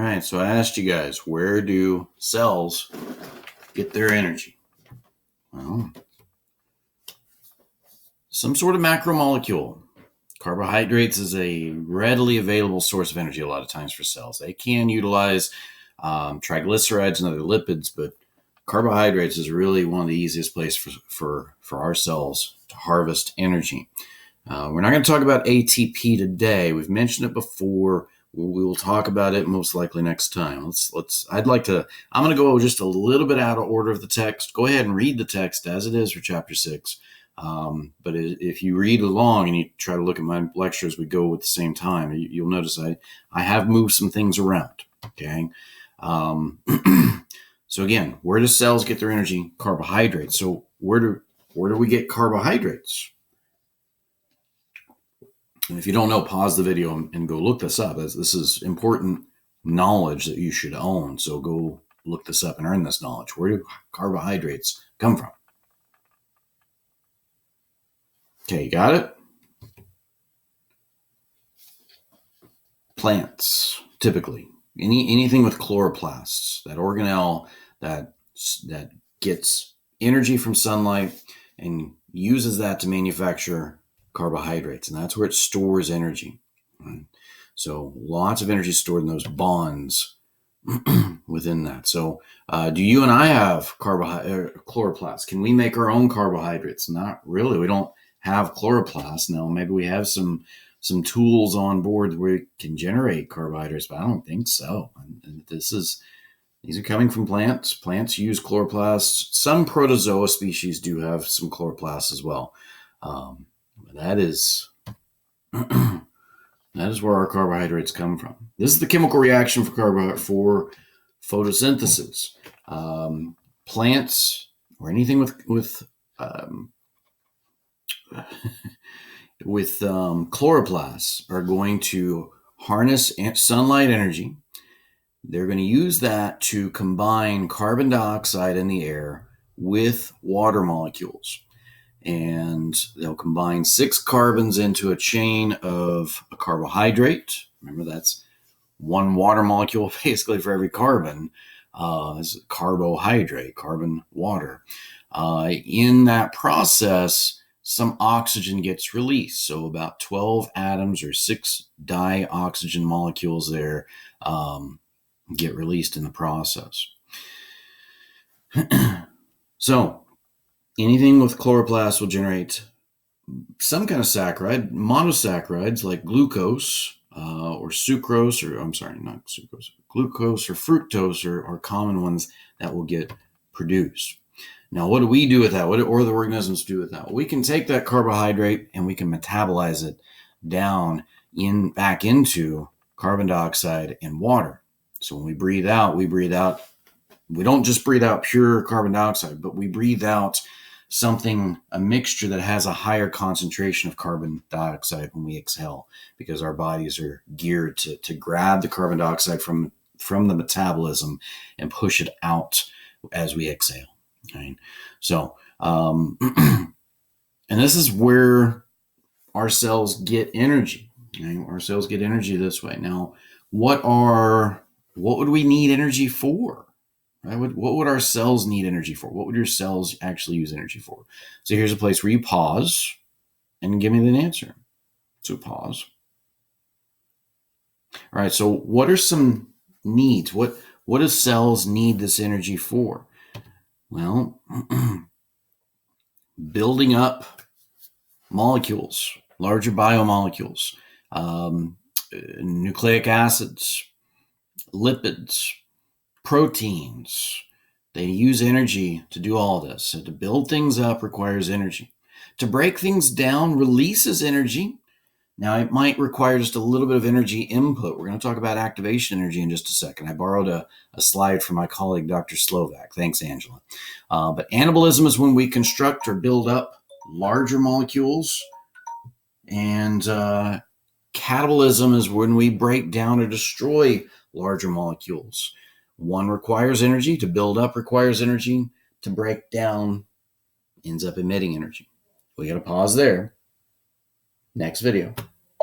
right, so I asked you guys, where do cells get their energy? Well, some sort of macromolecule. Carbohydrates is a readily available source of energy a lot of times for cells. They can utilize triglycerides and other lipids, but carbohydrates is really one of the easiest places for our cells to harvest energy. We're not going to talk about ATP today. We've mentioned it before. We will talk about it most likely next time. I'm going to go just a little bit out of order of the text. Go ahead and read the text as it is for chapter 6. But if you read along and you try to look at my lectures, we go at the same time. You'll notice I have moved some things around. Okay. So again, where do cells get their energy? Carbohydrates. So where do we get carbohydrates? And if you don't know, pause the video and go look this up. This is important knowledge that you should own. So go look this up and earn this knowledge. Where do carbohydrates come from? Okay, you got it? Plants, typically. Anything with chloroplasts, that organelle that gets energy from sunlight and uses that to manufacture carbohydrates, and that's where it stores energy. Right? So lots of energy stored in those bonds within that. So do you and I have chloroplasts? Can we make our own carbohydrates? Not really. We don't have chloroplasts. Now, maybe we have some tools on board where we can generate carbohydrates, but I don't think so. And these are coming from plants. Plants use chloroplasts. Some protozoa species do have some chloroplasts as well. That is where our carbohydrates come from. This is the chemical reaction for photosynthesis. Plants or anything with chloroplasts are going to harness sunlight energy. They're going to use that to combine carbon dioxide in the air with water molecules. And they'll combine 6 carbons into a chain of a carbohydrate. Remember, that's one water molecule basically for every carbon. Is carbohydrate, carbon, water. In that process, some oxygen gets released. So about 12 atoms or 6 dioxygen molecules there get released in the process. So anything with chloroplasts will generate some kind of saccharide, monosaccharides like glucose or sucrose, or I'm sorry, not sucrose, glucose or fructose are common ones that will get produced. Now, what do we do with that? What do the organisms do with that? Well, we can take that carbohydrate and we can metabolize it down back into carbon dioxide and water. So when we breathe out, we don't just breathe out pure carbon dioxide, but we breathe out a mixture that has a higher concentration of carbon dioxide when we exhale, because our bodies are geared to grab the carbon dioxide from the metabolism and push it out as we exhale. Right? So, and this is where our cells get energy. Right? Our cells get energy this way. Now, what would we need energy for? Right? What would our cells need energy for? What would your cells actually use energy for? So here's a place where you pause and give me the answer. So pause. All right. So what are some needs? What do cells need this energy for? Well, building up molecules, larger biomolecules, nucleic acids, lipids, proteins. They use energy to do all this. So to build things up requires energy. To break things down releases energy. Now, it might require just a little bit of energy input. We're going to talk about activation energy in just a second. I borrowed a slide from my colleague, Dr. Slovak. Thanks, Angela. But anabolism is when we construct or build up larger molecules. And catabolism is when we break down or destroy larger molecules. One requires energy. To build up requires energy. To break down ends up emitting energy. We got to pause there. Next video.